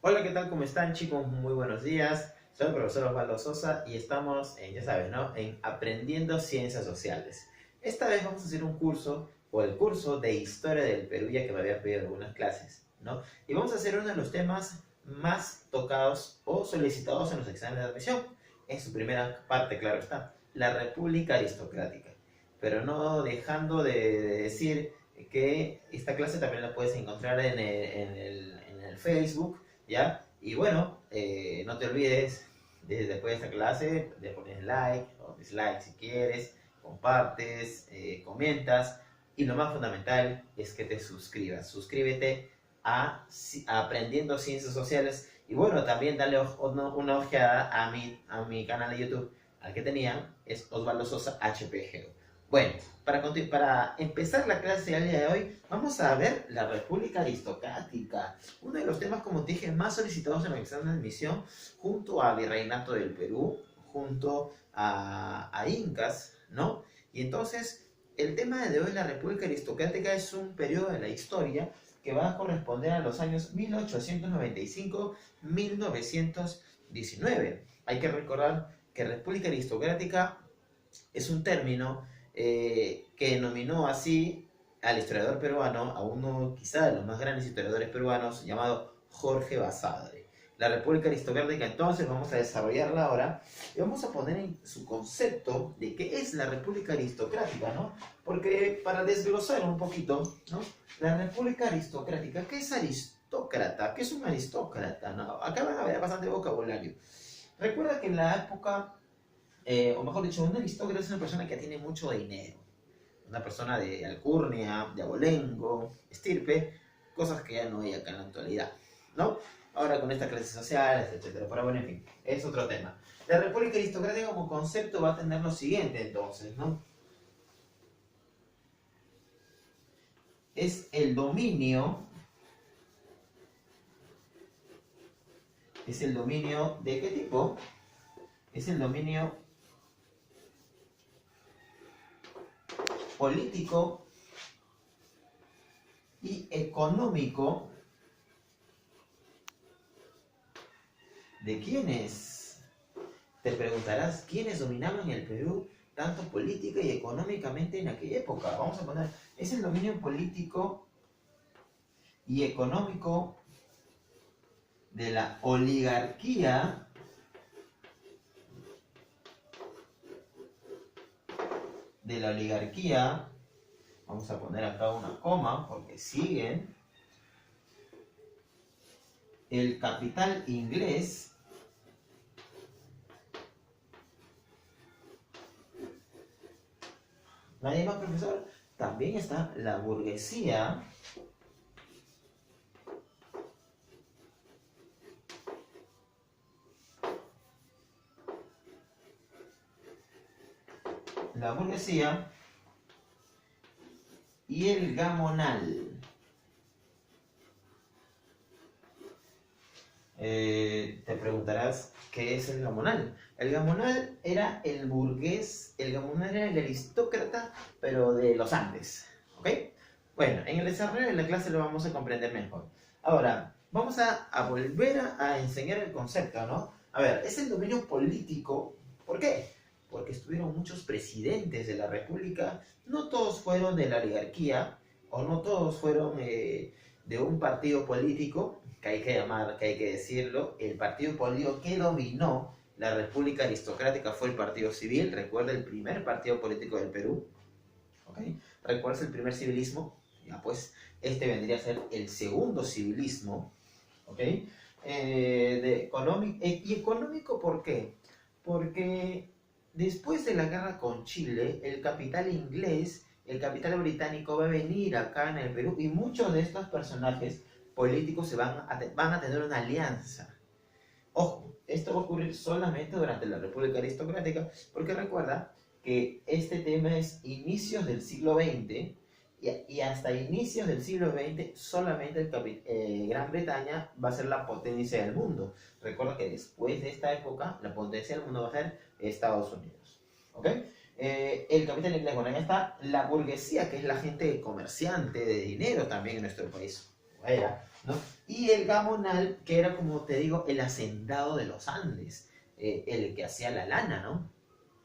Hola, ¿qué tal? ¿Cómo están, chicos? Muy buenos días. Soy el profesor Osvaldo Sosa y estamos en, ya sabes, ¿no? En Aprendiendo Ciencias Sociales. Esta vez vamos a hacer un curso, o el curso de Historia del Perú, ya que me habían pedido algunas clases, ¿no? Y vamos a hacer uno de los temas más tocados o solicitados en los exámenes de admisión. En su primera parte, claro está, la República Aristocrática. Pero no dejando de decir que esta clase también la puedes encontrar en el Facebook, ¿ya? Y bueno, no te olvides, después de esta clase, de poner like o dislike si quieres, compartes, comentas. Y lo más fundamental es que te suscribas. Suscríbete a Aprendiendo Ciencias Sociales. Y bueno, también dale una ojeada a mi canal de YouTube. Al que tenía es Osvaldo Sosa HPG. Bueno, para empezar la clase del día de hoy, vamos a ver la República Aristocrática, uno de los temas, como te dije, más solicitados en el examen de admisión, junto a Virreinato del Perú, junto a Incas, ¿no? Y entonces, el tema de hoy, la República Aristocrática, es un periodo de la historia que va a corresponder a los años 1895-1919. Hay que recordar que República Aristocrática es un término que denominó así al historiador peruano, a uno quizá de los más grandes historiadores peruanos, llamado Jorge Basadre. La República Aristocrática, entonces, vamos a desarrollarla ahora y vamos a poner en su concepto de qué es la República Aristocrática, ¿no? Porque para desglosar un poquito, ¿no? La República Aristocrática, ¿qué es aristócrata? ¿Qué es un aristócrata? ¿No? Acá van a ver bastante vocabulario. Recuerda que en la época, o mejor dicho, un aristócrata es una persona que tiene mucho dinero, una persona de alcurnia, de abolengo, estirpe, cosas que ya no hay acá en la actualidad, ¿no? Ahora con estas clases sociales, etcétera. Pero bueno, en fin, es otro tema. La República Aristocrática como concepto va a tener lo siguiente, entonces, ¿no? Es el dominio, ¿de qué tipo? Es el dominio político y económico de quiénes. Te preguntarás, ¿quiénes dominaban el Perú tanto política y económicamente en aquella época? Vamos a poner, es el dominio político y económico de la oligarquía vamos a poner acá una coma porque siguen, el capital inglés, nadie más, profesor, también está la burguesía, y el gamonal. Te preguntarás, ¿qué es el gamonal? El gamonal era el burgués, el gamonal era el aristócrata, pero de los Andes, ¿ok? Bueno, en el desarrollo de la clase lo vamos a comprender mejor. Ahora, vamos a volver a enseñar el concepto, ¿no? A ver, es el dominio político. ¿Por qué? Porque estuvieron muchos presidentes de la República, no todos fueron de la oligarquía, o no todos fueron de un partido político, que hay que llamar, que hay que decirlo, el partido político que dominó la República Aristocrática fue el Partido Civil. Recuerda el primer partido político del Perú, ¿ok? ¿Recuerdas el primer civilismo? Ya pues, este vendría a ser el segundo civilismo, ¿ok? ¿Y económico por qué? Porque después de la guerra con Chile, el capital inglés, el capital británico va a venir acá en el Perú y muchos de estos personajes políticos van a tener una alianza. Ojo, esto va a ocurrir solamente durante la República Aristocrática, porque recuerda que este tema es inicios del siglo XX y hasta inicios del siglo XX solamente Gran Bretaña va a ser la potencia del mundo. Recuerda que después de esta época la potencia del mundo va a ser Estados Unidos. ¿Ok? El capital inglés, bueno, ahí está la burguesía, que es la gente comerciante de dinero también en nuestro país. era, ¿no? Y el gamonal, que era, como te digo, el hacendado de los Andes, el que hacía la lana, ¿no?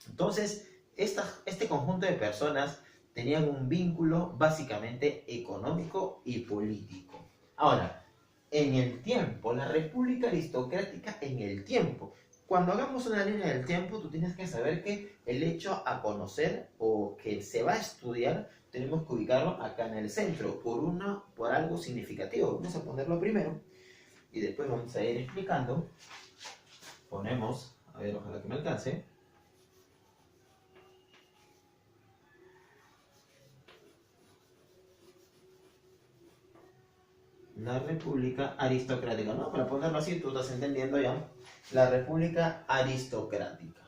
Entonces, este conjunto de personas tenían un vínculo básicamente económico y político. Ahora, en el tiempo, la república aristocrática en el tiempo. Cuando hagamos una línea del tiempo, tú tienes que saber que el hecho a conocer o que se va a estudiar, tenemos que ubicarlo acá en el centro, por algo significativo. Vamos a ponerlo primero y después vamos a ir explicando. Ponemos, a ver, ojalá que me alcance. La república aristocrática, ¿no? Para ponerlo así, tú estás entendiendo ya. La república aristocrática.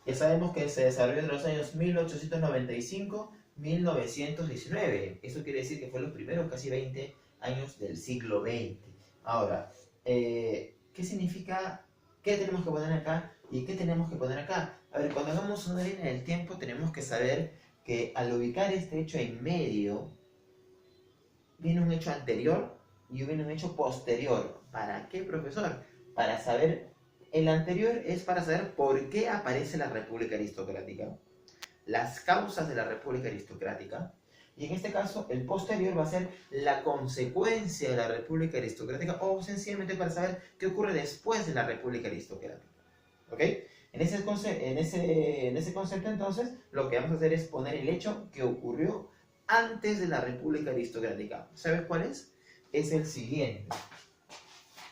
Ya sabemos que se desarrolló en los años 1895-1919. Eso quiere decir que fue los primeros casi 20 años del siglo XX. Ahora, ¿qué significa? ¿Qué tenemos que poner acá? ¿Y qué tenemos que poner acá? A ver, cuando hagamos una línea del tiempo, tenemos que saber que al ubicar este hecho en medio, viene un hecho anterior y viene un hecho posterior. ¿Para qué, profesor? Para saber, el anterior es para saber por qué aparece la República Aristocrática, las causas de la República Aristocrática, y en este caso el posterior va a ser la consecuencia de la República Aristocrática, o sencillamente para saber qué ocurre después de la República Aristocrática. ¿Ok? En ese concepto, entonces, lo que vamos a hacer es poner el hecho que ocurrió antes de la República Aristocrática. ¿Sabes cuál es? Es el siguiente.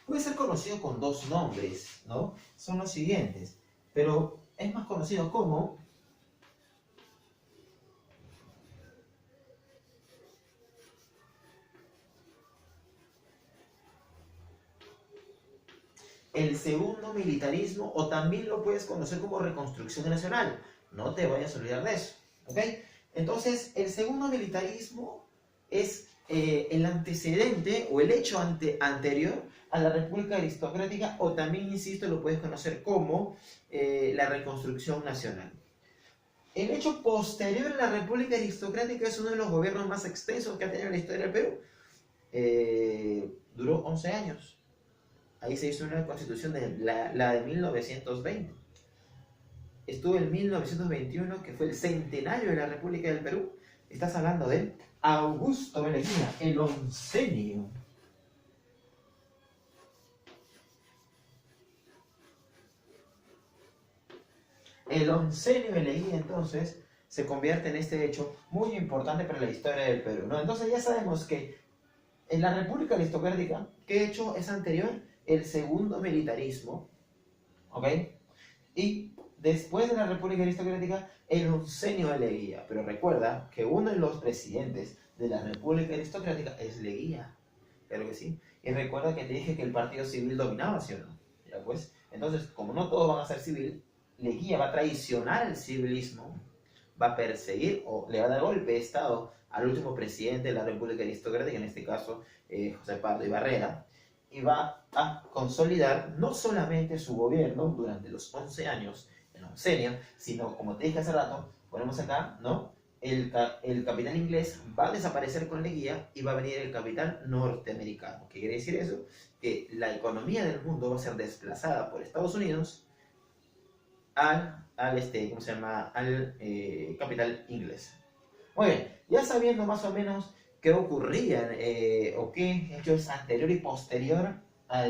Puede ser conocido con dos nombres, ¿no? Son los siguientes, pero es más conocido como el segundo militarismo, o también lo puedes conocer como reconstrucción nacional. No te vayas a olvidar de eso, ¿ok? Entonces, el segundo militarismo es el antecedente o el hecho anterior a la República Aristocrática, o también, insisto, lo puedes conocer como la reconstrucción nacional. El hecho posterior a la República Aristocrática es uno de los gobiernos más extensos que ha tenido la historia del Perú. Duró 11 años. Ahí se hizo una constitución, la de 1920. Estuvo en 1921, que fue el centenario de la República del Perú. Estás hablando de Augusto B. Leguía, el oncenio. El oncenio de Leguía, entonces, se convierte en este hecho muy importante para la historia del Perú, ¿no? Entonces ya sabemos que en la República Aristocrática, ¿qué hecho es anterior? El segundo militarismo, ¿ok? Y después de la República Aristocrática, el oncenio de Leguía. Pero recuerda que uno de los presidentes de la República Aristocrática es Leguía. Claro que sí. Y recuerda que te dije que el partido civil dominaba, ¿sí o no? Ya pues. Entonces, como no todos van a ser civil, Leguía va a traicionar el civilismo, va a perseguir o le va a dar golpe de Estado al último presidente de la República Aristocrática, en este caso José Pardo Barrera, y va a consolidar no solamente su gobierno durante los 11 años, el oncenio, sino, como te dije hace rato, ponemos acá, ¿no? El capital inglés va a desaparecer con Leguía y va a venir el capital norteamericano. ¿Qué quiere decir eso? Que la economía del mundo va a ser desplazada por Estados Unidos al capital inglés. Muy bien, ya sabiendo más o menos qué ocurría o qué hecho es anterior y posterior a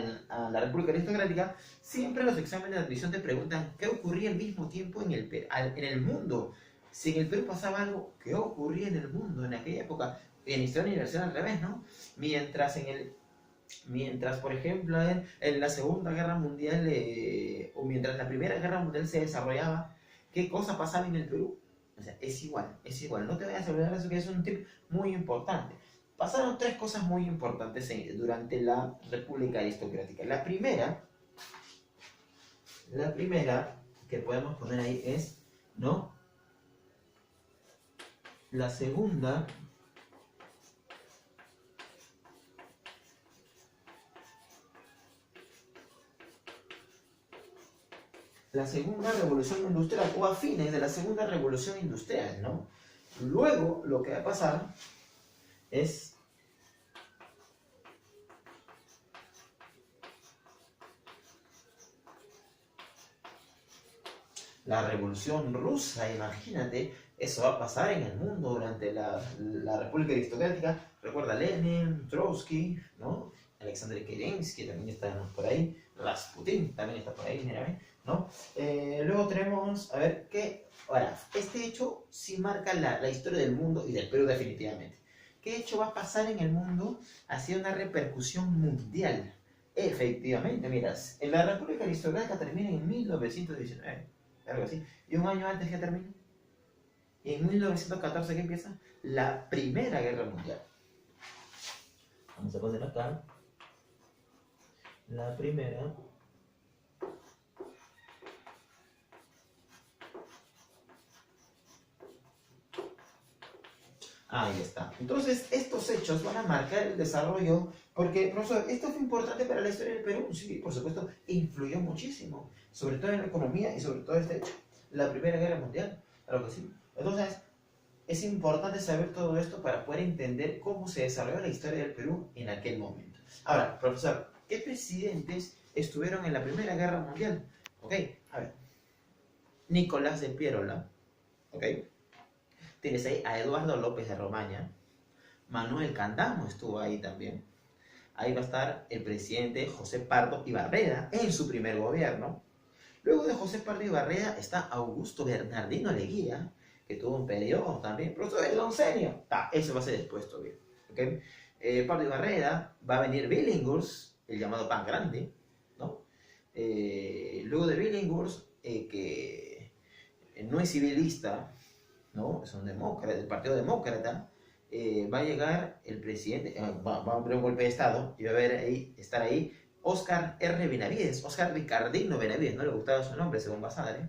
la República Aristocrática, siempre en los exámenes de admisión te preguntan qué ocurría al mismo tiempo en el mundo. Si en el Perú pasaba algo, ¿qué ocurría en el mundo en aquella época? En historia universal al revés, ¿no? Mientras, por ejemplo, en la Segunda Guerra Mundial o mientras la Primera Guerra Mundial se desarrollaba, ¿qué cosa pasaba en el Perú? O sea, es igual. No te vayas a olvidar de eso, que es un tip muy importante. Pasaron tres cosas muy importantes durante la República Aristocrática. La primera que podemos poner ahí es, ¿no? La segunda revolución industrial, o a fines de la segunda revolución industrial, ¿no? Luego lo que va a pasar es La Revolución Rusa, imagínate, eso va a pasar en el mundo durante la República Aristocrática. Recuerda Lenin, Trotsky, ¿no? Alexander Kerensky también está por ahí. Rasputin también está por ahí, mírame, ¿no? Luego tenemos, a ver, ¿qué? Ahora, este hecho sí marca la historia del mundo y del Perú definitivamente. ¿Qué hecho va a pasar en el mundo? Ha sido una repercusión mundial. Efectivamente, miras, en la República Aristocrática termina en 1919, algo así. Y un año antes que termina, y en 1914 que empieza la Primera Guerra Mundial. Vamos a poner acá la primera. Ahí está. Entonces, estos hechos van a marcar el desarrollo, porque, profesor, esto fue importante para la historia del Perú. Sí, por supuesto, influyó muchísimo, sobre todo en la economía y sobre todo este hecho, la Primera Guerra Mundial. Claro que sí. Entonces, es importante saber todo esto para poder entender cómo se desarrolló la historia del Perú en aquel momento. Ahora, profesor, ¿qué presidentes estuvieron en la Primera Guerra Mundial? Ok, a ver. Nicolás de Piérola, ok. Tienes ahí a Eduardo López de Romaña, Manuel Candamo estuvo ahí también. Ahí va a estar el presidente José Pardo Ibarreda en su primer gobierno. Luego de José Pardo Ibarreda está Augusto Bernardino Leguía, que tuvo un periodo también, pero todo el oncenio. Eso va a ser después todavía. ¿Okay? Pardo Ibarreda, va a venir Billinghurst, el llamado Pan Grande, ¿no? Luego de Billinghurst, que no es civilista, ¿no? Es un demócrata, del Partido Demócrata, va a llegar el presidente, va a haber un golpe de Estado y va a estar ahí Óscar R. Benavides, Óscar Ricardino Benavides, no le gustaba su nombre según Basadre,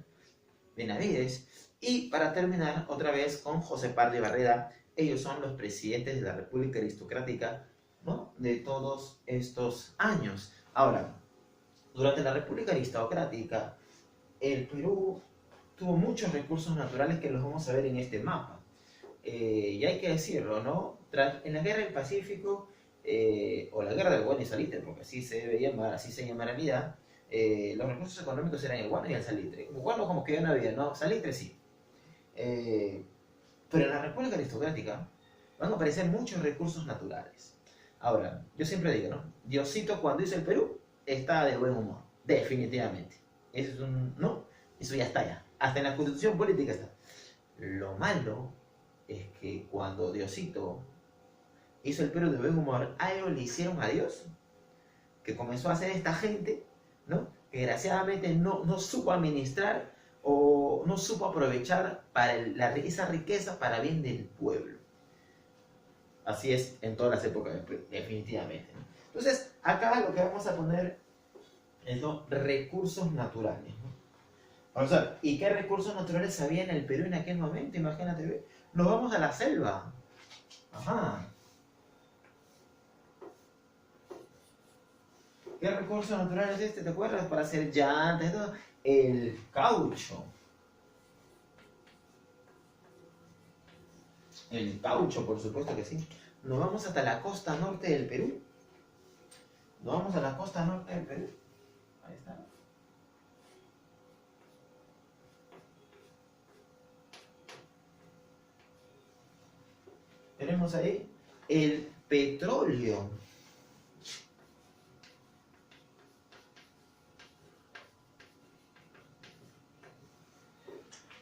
Benavides, y para terminar otra vez con José Pardo Ibarreda. Ellos son los presidentes de la República Aristocrática, ¿no? De todos estos años. Ahora, durante la República Aristocrática, el Perú tuvo muchos recursos naturales que los vamos a ver en este mapa. Y hay que decirlo, ¿no? En la Guerra del Pacífico, o la Guerra del Guano y Salitre, porque así se debe llamar, así se llama en realidad, los recursos económicos eran el guano y el salitre. El guano como que ya no había, ¿no? Salitre sí. Pero en la República Aristocrática van a aparecer muchos recursos naturales. Ahora, yo siempre digo, ¿no? Diosito cuando hizo el Perú está de buen humor, definitivamente. Eso es un, ¿no? Eso ya está ya. Hasta en la constitución política está. Lo malo es que cuando Diosito hizo el Perú de buen humor, a ellos le hicieron a Dios, que comenzó a hacer esta gente, ¿no? Que desgraciadamente no supo administrar o no supo aprovechar para esa riqueza para bien del pueblo. Así es en todas las épocas, definitivamente, ¿no? Entonces, acá lo que vamos a poner es los recursos naturales, ¿no? O sea, ¿y qué recursos naturales había en el Perú en aquel momento? Imagínate, nos vamos a la selva. Ajá. ¿Qué recurso natural es este? ¿Te acuerdas? Para hacer llantas y todo. El caucho. El caucho, por supuesto que sí. Nos vamos hasta la costa norte del Perú. Nos vamos a la costa norte del Perú. Ahí está. Tenemos ahí el petróleo.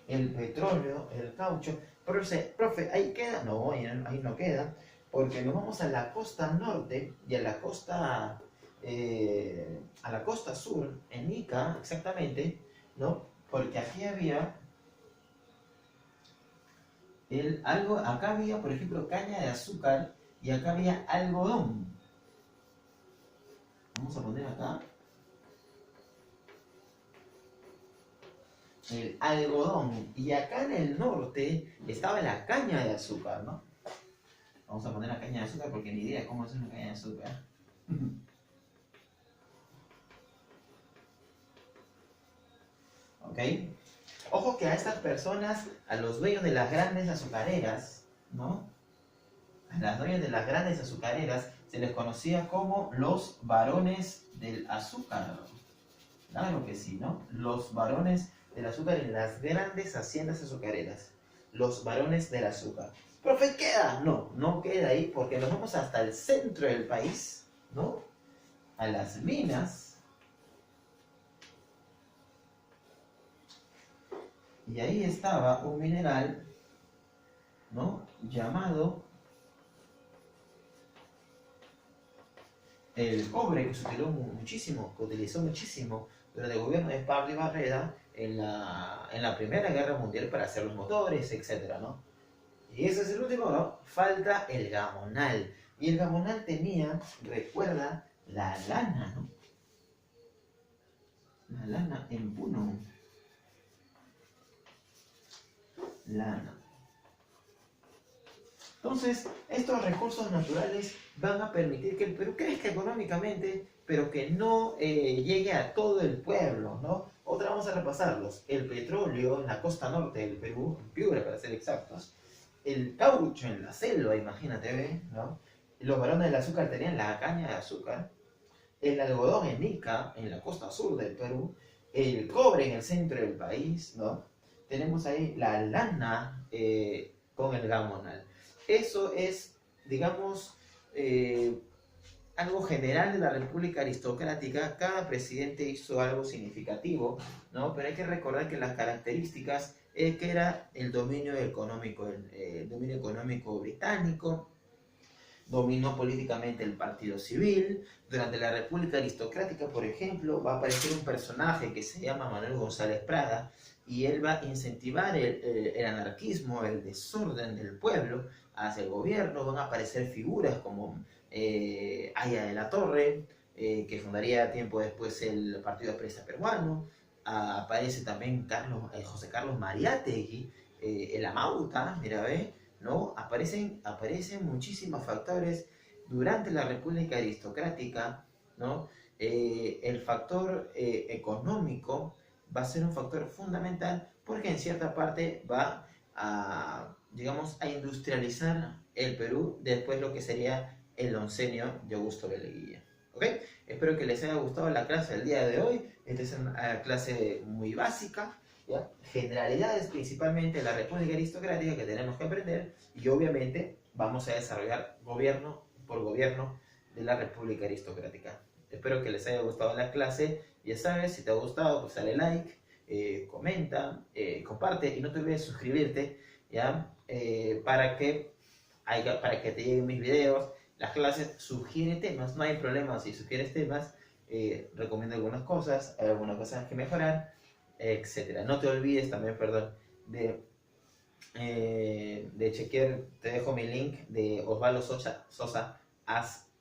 El petróleo, el caucho. Profe, ¿ahí queda? No, ahí no queda, porque nos vamos a la costa norte y a la costa sur, en Ica, exactamente, ¿no? Porque aquí había acá había, por ejemplo, caña de azúcar y acá había algodón. Vamos a poner acá el algodón, y acá en el norte estaba la caña de azúcar, ¿no? Vamos a poner la caña de azúcar porque ni idea cómo es una caña de azúcar. ¿Ok? Ojo que a estas personas, a los dueños de las grandes azucareras, ¿no? A las dueñas de las grandes azucareras se les conocía como los varones del azúcar. Claro que sí, ¿no? Los varones del azúcar en las grandes haciendas azucareras, los varones del azúcar. ¿Profe, queda? No, no queda ahí porque nos vamos hasta el centro del país, ¿no? A las minas. Y ahí estaba un mineral, ¿no? Llamado el cobre, que se utilizó muchísimo durante el gobierno de Pablo Ibarreda en la Primera Guerra Mundial para hacer los motores, etcétera, ¿no? Y ese es el último, ¿no? Falta el gamonal. Y el gamonal tenía, recuerda, la lana, ¿no? La lana en Puno. Lana. Entonces, estos recursos naturales van a permitir que el Perú crezca económicamente, pero que no llegue a todo el pueblo, ¿no? Otra, vamos a repasarlos. El petróleo en la costa norte del Perú, en Piura para ser exactos. El caucho en la selva, imagínate, ¿ve? ¿No? Los varones del azúcar tenían la caña de azúcar. El algodón en Ica, en la costa sur del Perú. El cobre en el centro del país, ¿no? Tenemos ahí la lana con el gamonal. Eso es, digamos, algo general de la República Aristocrática. Cada presidente hizo algo significativo, ¿no? Pero hay que recordar que las características es que era el dominio económico, el dominio económico británico, dominó políticamente el Partido Civil. Durante la República Aristocrática, por ejemplo, va a aparecer un personaje que se llama Manuel González Prada, y él va a incentivar el anarquismo, el desorden del pueblo hacia el gobierno. Van a aparecer figuras como Aya de la Torre, que fundaría tiempo después el Partido Aprista Peruano. Aparece también José Carlos Mariátegui, el Amauta, mira, ve, ¿no? Aparecen muchísimos factores durante la República Aristocrática, ¿no? El factor económico va a ser un factor fundamental porque en cierta parte va a, digamos, a industrializar el Perú después lo que sería el oncenio de Augusto B. Leguía. ¿Ok? Espero que les haya gustado la clase del día de hoy. Esta es una clase muy básica, ¿ya? Generalidades principalmente de la República Aristocrática que tenemos que aprender, y obviamente vamos a desarrollar gobierno por gobierno de la República Aristocrática. Espero que les haya gustado la clase. Ya sabes, si te ha gustado, pues dale like, comenta, comparte, y no te olvides de suscribirte, ¿ya? Para que te lleguen mis videos, las clases. Sugiere temas, no hay problema si sugieres temas. Recomiendo algunas cosas, hay algunas cosas que mejorar, etcétera. No te olvides también, perdón, de chequear. Te dejo mi link de Osvaldo Sosa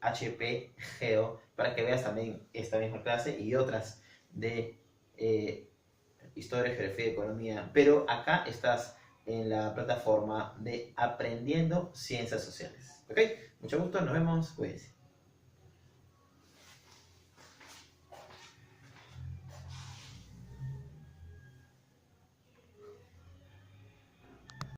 HP Geo para que veas también esta misma clase y otras de historia, geografía y economía. Pero acá estás en la plataforma de Aprendiendo Ciencias Sociales. ¿Ok? Mucho gusto, nos vemos, cuídense.